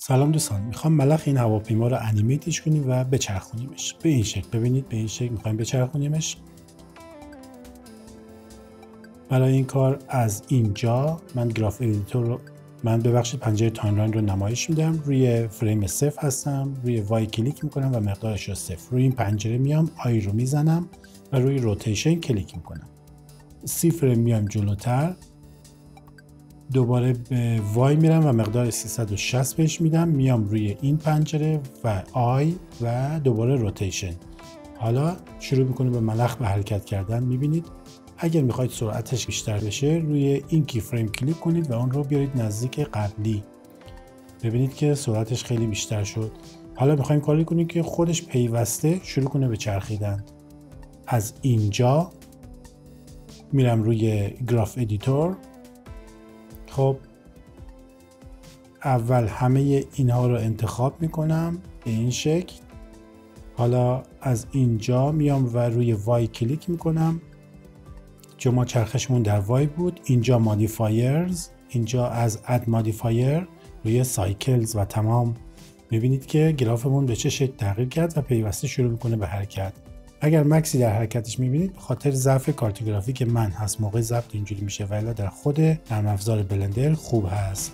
سلام دوستان، میخوام ملخ این هواپیما رو انیمیتش کنیم و بچرخونیمش به این شکل. ببینید به این شکل میخوایم بچرخونیمش. برای این کار از اینجا من گراف ادیتور رو پنجره تایملاین رو نمایش میدم. روی فریم 0 هستم، روی وای کلیک میکنم و مقدارش رو 0. روی این پنجره میام، آی رو میزنم و روی روتیشن کلیک میکنم. 30 فریم میام جلوتر، دوباره به وای میرم و مقدار 360 بهش میدم، میام روی این پنجره و آی و دوباره روتیشن. حالا شروع میکنه به ملخ به حرکت کردن. میبینید اگر میخواید سرعتش بیشتر بشه روی این کی فریم کلیک کنید و اون رو بیارید نزدیک قبلی. ببینید که سرعتش خیلی بیشتر شد. حالا میخوایم کاری کنیم که خودش پیوسته شروع کنه به چرخیدن. از اینجا میرم روی گراف ادیتور. خب اول همه اینها رو انتخاب میکنم به این شکل. حالا از اینجا میام و روی وای کلیک میکنم، چون ما چرخشمون در وای بود. اینجا مودیفایرز، اینجا از اد مودیفایر روی سایکلز و تمام. میبینید که گرافمون به چه شکل تغییر کرد و پیوسته شروع میکنه به حرکت. اگر مکسی در حرکتش میبینید به خاطر ضعف کارتوگرافی که من هست موقع ضبط اینجوری میشه، ولی در خود نرم افزار بلندر خوب هست.